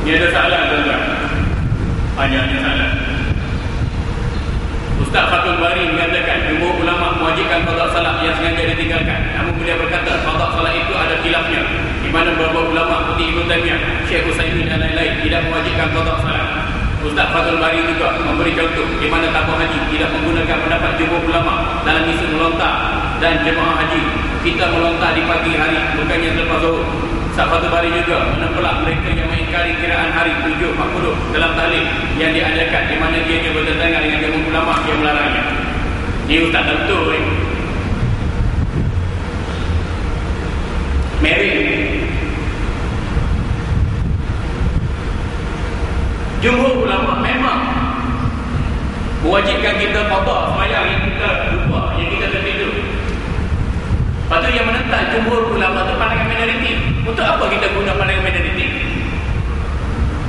Ini ada salah tuan-tuan. Hanya ada salah. Ustaz Fatul Bari mengatakan jumhur ulama mewajibkan qada salat yang sengaja ditinggalkan. Namun beliau berkata qada salat itu ada khilafnya, di mana beberapa ulama seperti Ibnu Taimiyah, Syekh Utsaimin dan lain-lain tidak mewajibkan qada salat. Ustaz Fatul Bari juga memberi contoh di mana tabung haji tidak menggunakan pendapat jumhur ulama dalam isu melontar dan jemaah haji. Kita melontar di pagi hari bukannya selepas zuhur. Ustaz Fatul Bari juga menempelak mereka yang mengingkari kiraan hari 7.40 dalam tahlil yang diadakan, di mana dia bertentangan dengan jumhur ulama yang melarangnya. Ini Ustaz tentu Mary jumhur ulama memang mewajibkan kita qada sembahyang yang kita lupa, yang kita tertidur. Lepas tu yang menentang jumhur ulama tu pandangan minoriti. Untuk apa kita guna pandangan minoriti?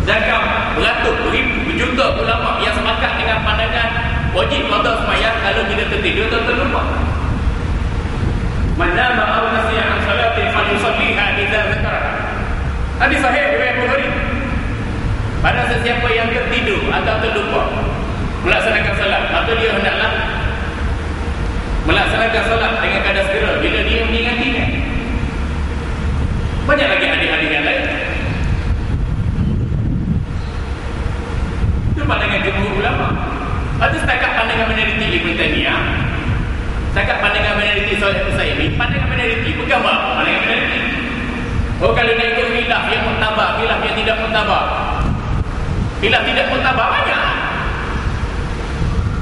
Zakat beratus ribu berjuta ulama yang sepakat dengan pandangan wajib qada sembahyang kalau kita tertidur atau terlupa. Man nama aw nasiya an salatin falyusalliha idza zakara. Hadis sahih riwayat Bukhari. Pada sesiapa yang tertidur atau terlupa melaksanakan salat, atau dia hendaklah melaksanakan salat dengan kadar segera bila dia mengingatinya. Banyak lagi hadis-hadis yang lain. Itu pandangan jumhur ulama. Atau setakat pandangan minoriti Ibnu Taimiyah, setakat pandangan minoriti Saleh Utsaimin. Pandangan minoriti bukan apa? Pandangan minoriti. Oh, kalau nak ikut khilaf yang muktabar, khilaf yang tidak muktabar. Khilaf tidak muktabar banyak.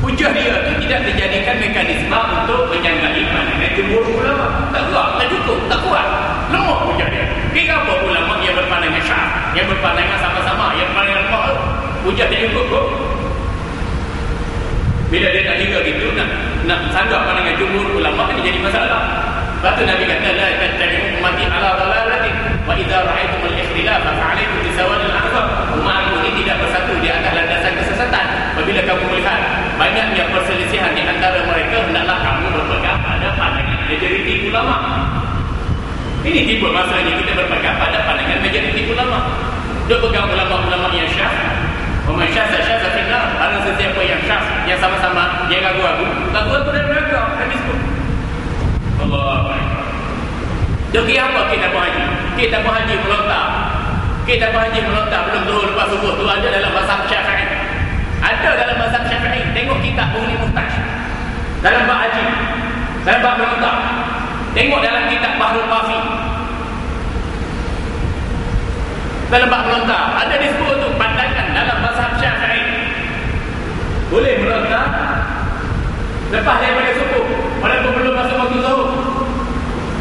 Hujah dia tu tidak dijadikan mekanisme untuk menyanggai pandangan jumhur ulama. Tak kuat, tak cukup, tak kuat. Lemah hujah dia. Kira apa ulama yang berpandangan syah, yang berpandangan sama-sama, yang berpandangan lemah, hujah dia cukup kok. Bila dia tak kira gitu, nak sanggap pandangan jumhur ulama ini jadi masalah. Lepas tu Nabi kata la tattabi'u ummati ala dhalalatin wa idza ra'aytum al-ikhtilaf fa'alaykum bisawal al-a'zam. Umatku ini tidak bersatu di atas landasan kesesatan. Apabila kamu melihat banyaknya perselisihan di antara mereka, hendaklah kamu berpegang pada pandangan majoriti ulama. Ini tiba masanya kita berpegang pada pandangan majoriti ulama. Dia pegang ulama-ulama yang syah. Wa syah finnar. Barang sesiapa yang syah, yang sama-sama dia ragu-ragu dan mereka habis pun. Allah. Jadi apa kita berhaji? Kita berhaji melontar. Kita berhaji melontar belum zuhur lepas subuh tu ada dalam mazhab Syafi'i. Ada dalam mazhab Syafi'i. Tengok kitab Mughni Muhtaj. Dalam bab haji, dalam bab melontar. Tengok dalam kitab Bahrul Qafi. Dalam bab melontar ada disebut tu pandangan dalam mazhab Syafi'i. Boleh melontar lepas daripada subuh walaupun belum masuk waktu zuhur.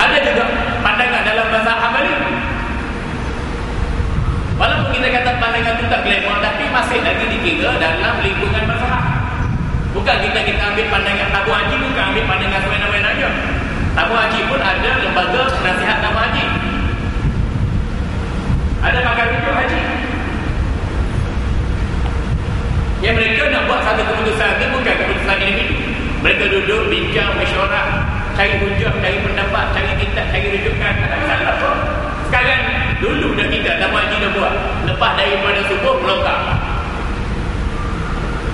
Ada juga pandangan dalam mazhab Hambali. Walaupun kita kata pandangan itu tak glamour, tapi masih lagi dikira dalam lingkungan mazhab. Bukan kita ambil pandangan tabung haji, bukan ambil pandangan semena-mena aja. Tabung haji pun ada lembaga nasihat tabung haji. Ada pakar rujuk haji. Yang mereka nak buat satu keputusan itu bukan keputusan individu. Mereka duduk, bincang, mesyuarat, cari hujah, cari pendapat, cari kitab, cari rujukan. Tak salah apa. Sekarang dulu dah kita tabung haji dah buat. Lepas daripada subuh melongkar.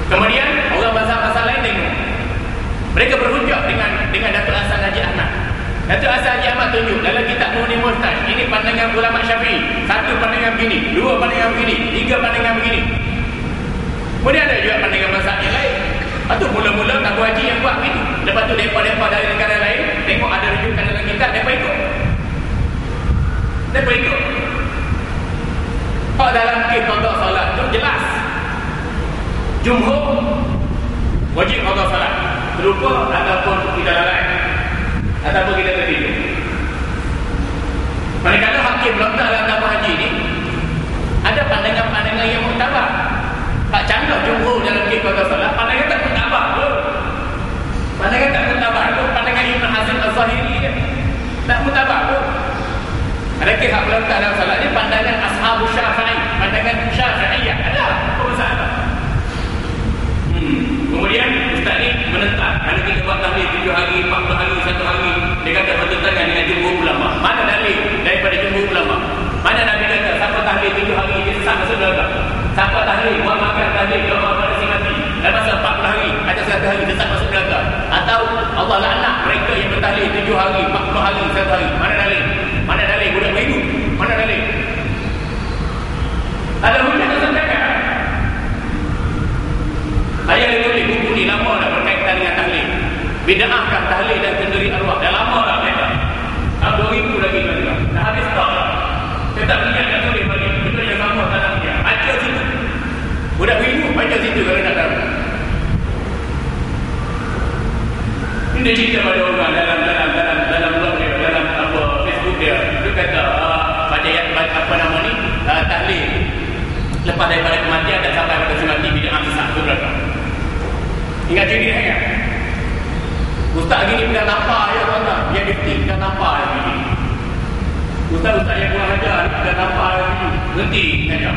Kemudian orang mazhab-mazhab lain tengok. Mereka berhujah dengan Datuk Hasan Haji Ahmad. Datuk Hasan Haji Ahmad tunjuk dalam kitab Mughni Muhtaj. Ini pandangan ulama Syafi'i. Satu pandangan begini, dua pandangan begini, tiga pandangan begini. Kemudian ada juga pandangan mazhab yang lain. Lepas tu mula-mula tabung haji yang buat begitu. Lepas tu mereka dari negara lain tengok ada rujukan dalam kitab, mereka ikut. Mereka ikut. Kalau dalam kes qada salat tu jelas. Jumhur wajib qada salat. Terlupa ataupun kita lalai, ataupun kita tertidur. Manakala hakim melontar dalam tabung haji ni ada pandangan-pandangan yang muktabar. Tak canggah jumhur dalam kes qada salat, pandangan tak muktabar pun. Pandangan tak muktabar pun, pandangan Ibn Hazm Al-Zahiri dia tak muktabar pun. Ada kes hak melontar dalam salat ni pandangan Ashabu Syafi'i, pandangan Syafi'iyah. Ada apa masalah? Kemudian Ustaz ni menentang kalau kita buat tahlil 7 hari, 40 hari, 1 hari, dia kata bertentangan dengan jumhur ulama. Mana dalil daripada jumhur ulama? Mana Nabi kata siapa tahlil 7 hari dia sesat masuk dalam 7 hari, 40 hari, 1 hari. Mana dalil? Mana dalil? Budak begitu. Mana dalil? Ada hujah tak sampaikan? Saya ada tulis buku ni lama dah berkaitan dengan tahlil. Bid'ahkah tahlil dan kenduri arwah? Dah lama dah kata. Tahun 2000 lagi dah. Dah habis stok dah. Saya tak ingat nak tulis bagi. Betul yang sama tak nak punya. Baca situ. Budak begitu, baca situ kalau nak tahu. Ini dia cerita pada orang dalam blog dia, dalam apa Facebook dia. Dia kata baca apa nama ni? Tahlil. Lepas daripada kematian dan sampai pada si mati bid'ah sesat tu berapa? Ingat cerita ni kan? Ustaz gini pegang nampak ya tuan-tuan. Dia dikti pegang nampak ya gini. Ustaz-ustaz yang kurang ajar pegang nampak ya gini. Berhenti mengajar.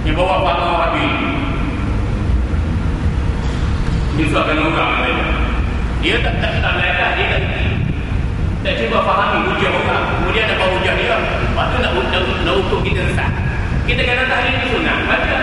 Yang bawa faham habis. Disuapkan orang lain. Dia tak belajar, dia tak cuba fahami hujah orang. Kemudian dapat hujah dia. Lepas tu nak ukur kita resah. Kita kena tahlil di sunnah. Baca